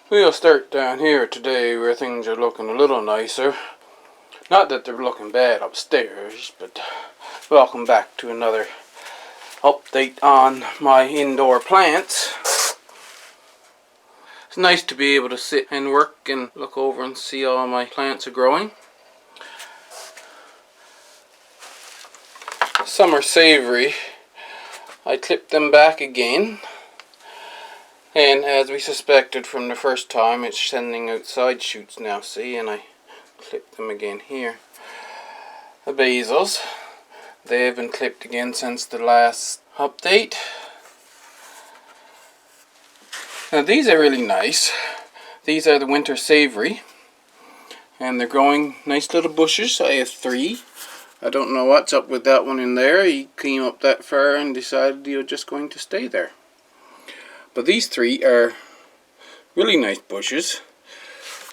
We'll start down here today where things are looking a little nicer. Not that they're looking bad upstairs, but welcome back to another update on my indoor plants. It's nice to be able to sit and work and look over and see all my plants are growing. Some are savory. I clipped them back again. And as we suspected from the first time, it's sending out side shoots now, see, and I clipped them again here. The basils, they have been clipped again since the last update. Now these are really nice. These are the winter savory, and they're growing nice little bushes. I have 3. I don't know what's up with that one in there. He came up that far and decided he was just going to stay there. But these 3 are really nice bushes,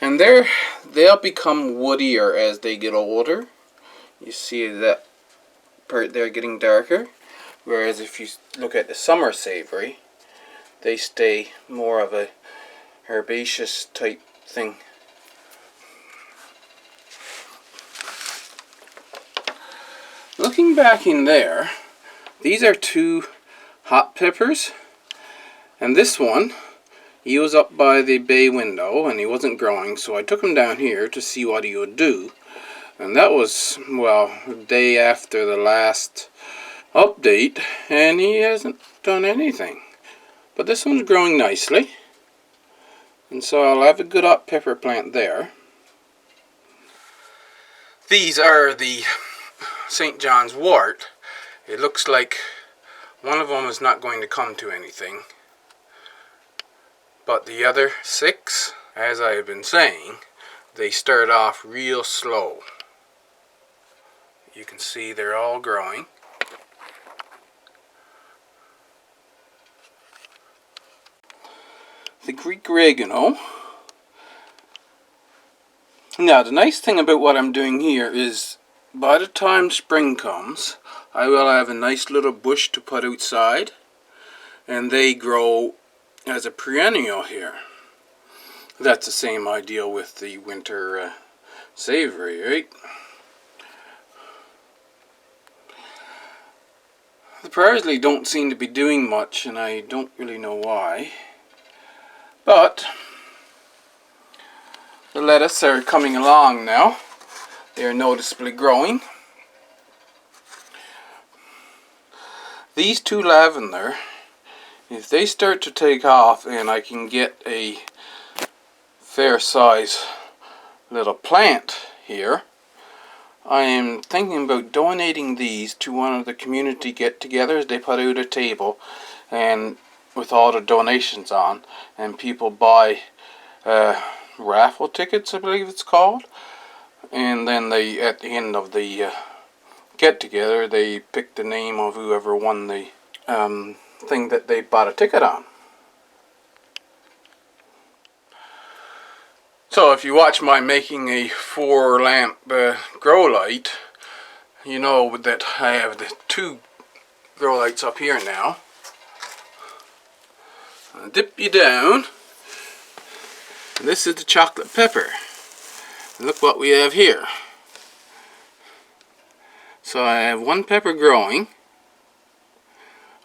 and they'll become woodier as they get older. You see that part there getting darker, whereas if you look at the summer savory, they stay more of a herbaceous type thing. Looking back in there, these are 2 hot peppers. And this one, he was up by the bay window and he wasn't growing, so I took him down here to see what he would do. And that was, well, a day after the last update, and he hasn't done anything. But this one's growing nicely, and so I'll have a good hot pepper plant there. These are the St. John's wort. It looks like one of them is not going to come to anything. But the other 6, as I have been saying, they start off real slow. You can see they're all growing. The Greek oregano. Now the nice thing about what I'm doing here is by the time spring comes, I will have a nice little bush to put outside, and they grow as a perennial here. That's the same idea with the winter savory, right? The parsley don't seem to be doing much, and I don't really know why. But the lettuce are coming along now. They are noticeably growing. These 2 lavender, if they start to take off and I can get a fair size little plant here, I am thinking about donating these to one of the community get-togethers. They put out a table and with all the donations on, and people buy raffle tickets, I believe it's called, and then they, at the end of the get-together, they pick the name of whoever won the thing that they bought a ticket on. So if you watch my making a 4-lamp grow light, you know that I have the 2 grow lights up here now. I'll dip you down. And this is the chocolate pepper. And look what we have here. So I have 1 pepper growing.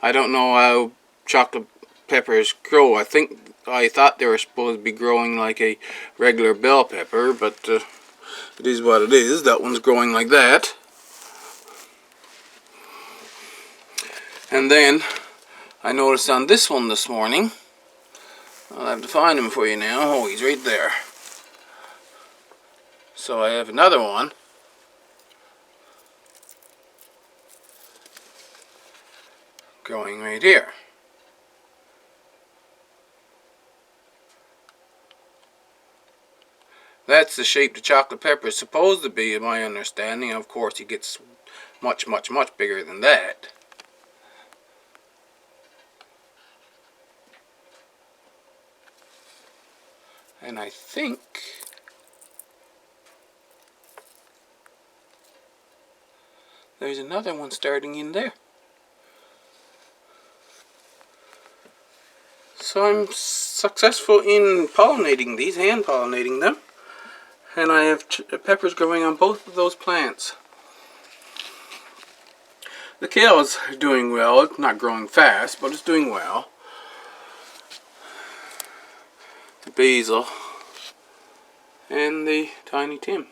I don't know how chocolate peppers grow. I thought they were supposed to be growing like a regular bell pepper, but it is what it is. That one's growing like that. And then I noticed on this one this morning, I'll have to find him for you now. Oh, he's right there. So I have another one. Growing right here. That's the shape the chocolate pepper is supposed to be, in my understanding. Of course, it gets much, much, much bigger than that. And I think there's another one starting in there. So I'm successful in pollinating these, hand pollinating them. And I have peppers growing on both of those plants. The kale is doing well. It's not growing fast, but it's doing well. The basil and the tiny Tim.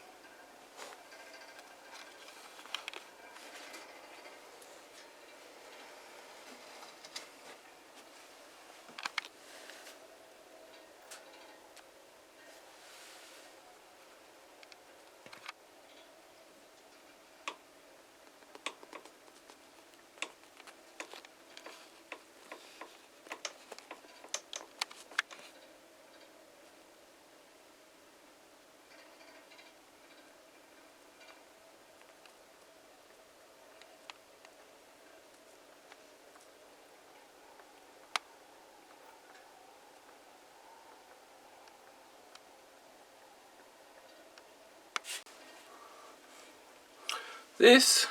This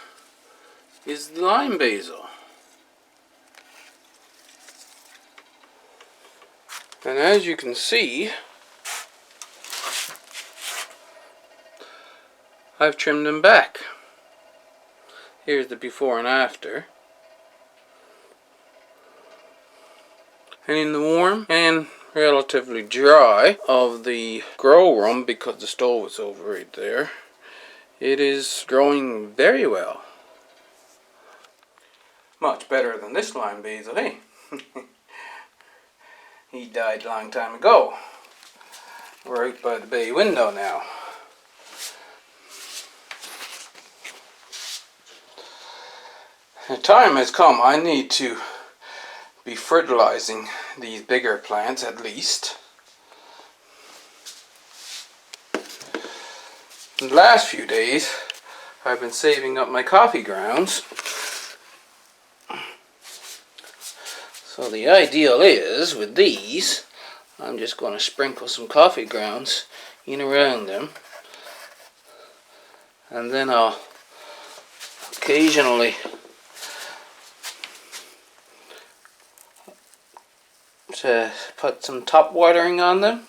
is the lime basil. And as you can see, I've trimmed them back. Here's the before and after. And in the warm and relatively dry of the grow room, because the stove is over right there, it is growing very well. Much better than this lime basil, hey? He died a long time ago. We're out by the bay window now. The time has come. I need to be fertilizing these bigger plants at least. In the last few days, I've been saving up my coffee grounds. So the ideal is, with these, I'm just going to sprinkle some coffee grounds in around them. And then I'll occasionally put some top watering on them.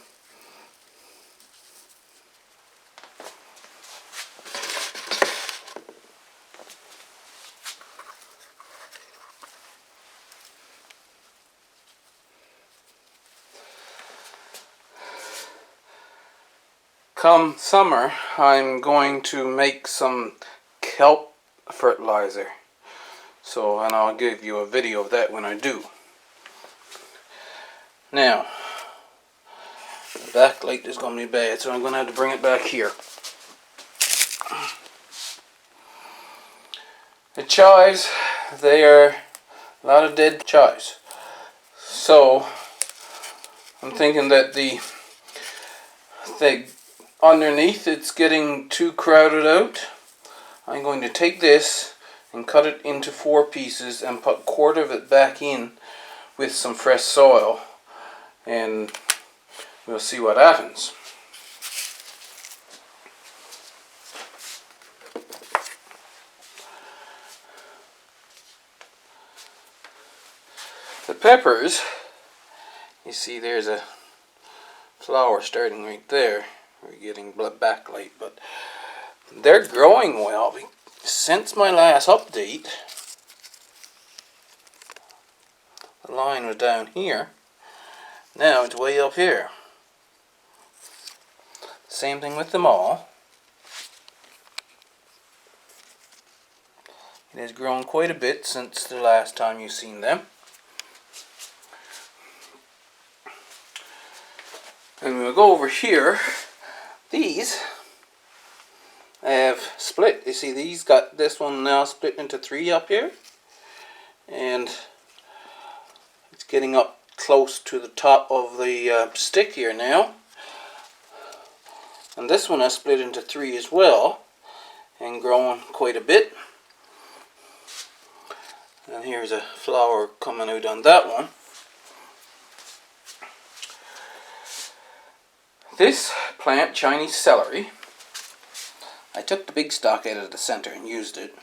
Come summer, I'm going to make some kelp fertilizer. And I'll give you a video of that when I do. Now, the backlight is going to be bad, so I'm going to have to bring it back here. The chives, they are a lot of dead chives. So, I'm thinking that the underneath it's getting too crowded out. I'm going to take this and cut it into 4 pieces and put a quarter of it back in with some fresh soil, and we'll see what happens. The peppers, you see there's a flower starting right there. We're getting backlight, but they're growing well. Since my last update, the line was down here. Now it's way up here. Same thing with them all. It has grown quite a bit since the last time you've seen them. And we'll go over here. These have split. You see, these got this one now split into 3 up here, and it's getting up close to the top of the stick here now. And this one has split into 3 as well, and growing quite a bit. And here's a flower coming out on that one. This plant, Chinese celery, I took the big stalk out of the center and used it.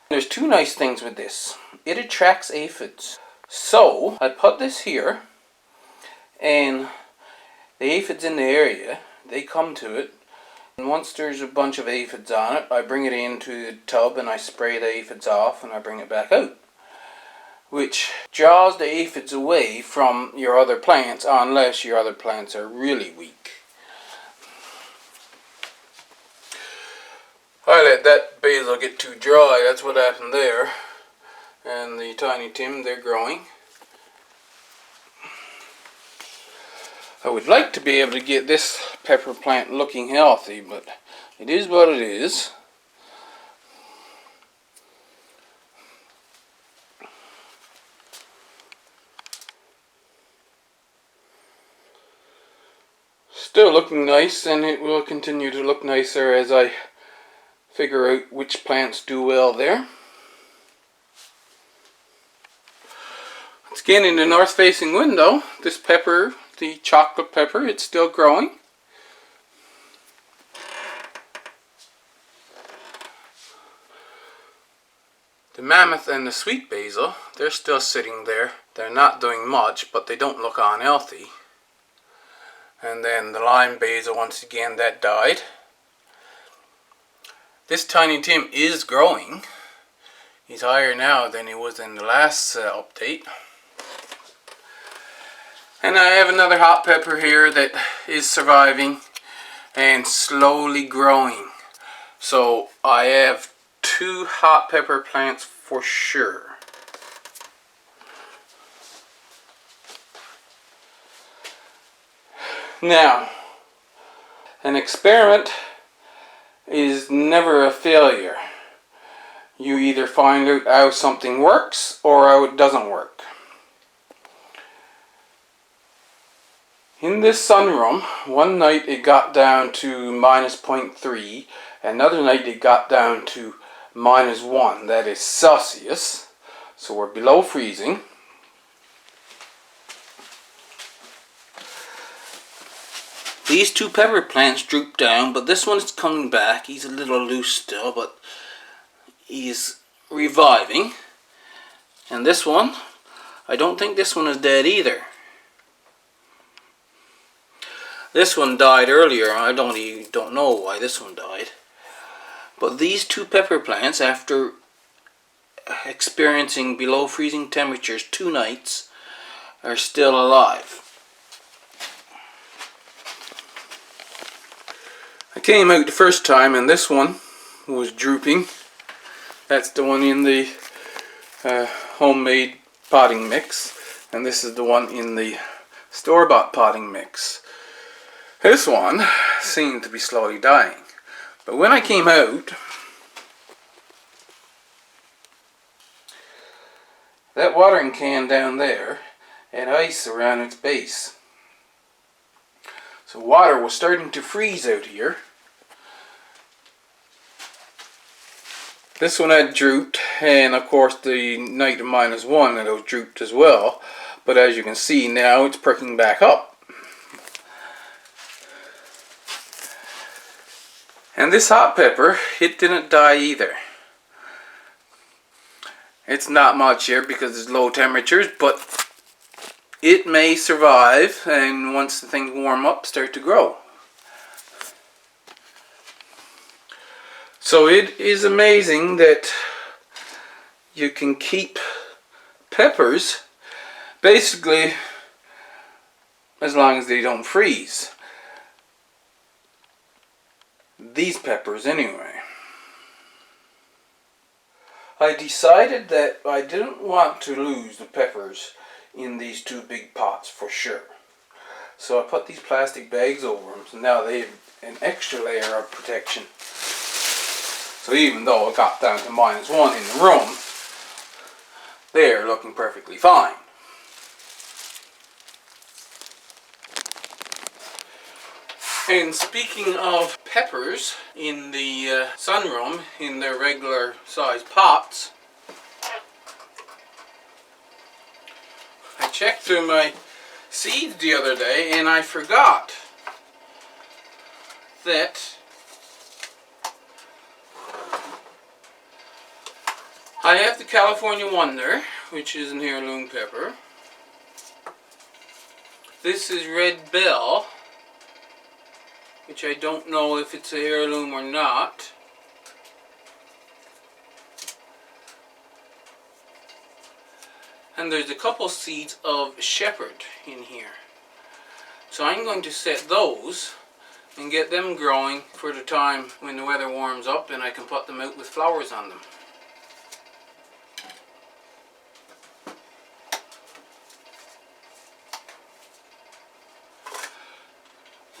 There's 2 nice things with this. It attracts aphids. So I put this here and the aphids in the area, they come to it, and once there's a bunch of aphids on it, I bring it into the tub and I spray the aphids off and I bring it back out, which draws the aphids away from your other plants unless your other plants are really weak. I let that basil get too dry, that's what happened there. And the tiny Tim, they're growing. I would like to be able to get this pepper plant looking healthy, but it is what it is. Still looking nice, and it will continue to look nicer as I figure out which plants do well there. Again, in the north facing window, this pepper, the chocolate pepper, it's still growing. The mammoth and the sweet basil, they're still sitting there. They're not doing much, but they don't look unhealthy. And then the lime basil, once again, that died. This tiny Tim is growing. He's higher now than he was in the last update. And I have another hot pepper here that is surviving and slowly growing. So I have 2 hot pepper plants for sure. Now, an experiment is never a failure. You either find out how something works or how it doesn't work. In this sunroom, one night it got down to -0.3, another night it got down to -1, that is Celsius, so we're below freezing. These 2 pepper plants drooped down, but this one is coming back. He's a little loose still, but he's reviving. And this one, I don't think this one is dead either. This one died earlier. I don't know why this one died. But these 2 pepper plants, after experiencing below freezing temperatures 2 nights, are still alive. I came out the first time and this one was drooping. That's the one in the homemade potting mix, and this is the one in the store-bought potting mix. This one seemed to be slowly dying, but when I came out, that watering can down there had ice around its base. So water was starting to freeze out here. This one had drooped, and of course the night of -1 it was drooped as well. But as you can see now, it's perking back up. And this hot pepper, it didn't die either. It's not much here because it's low temperatures, but it may survive, and once the things warm up, start to grow. So it is amazing that you can keep peppers basically as long as they don't freeze. These peppers anyway. I decided that I didn't want to lose the peppers in these 2 big pots for sure. So I put these plastic bags over them, so now they have an extra layer of protection. So even though it got down to -1 in the room, they're looking perfectly fine. And speaking of peppers in the sunroom, in their regular size pots, I checked through my seeds the other day and I forgot that I have the California Wonder, which is an heirloom pepper. This is Red Bell, which I don't know if it's an heirloom or not. And there's a couple seeds of shepherd in here. So I'm going to set those and get them growing for the time when the weather warms up and I can put them out with flowers on them.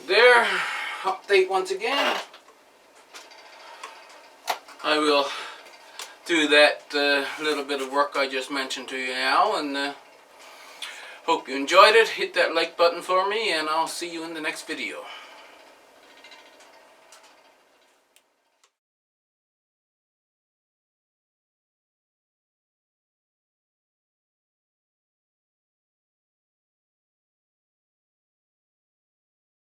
There, update once again. I will do that little bit of work I just mentioned to you now, and hope you enjoyed it. Hit that like button for me, and I'll see you in the next video.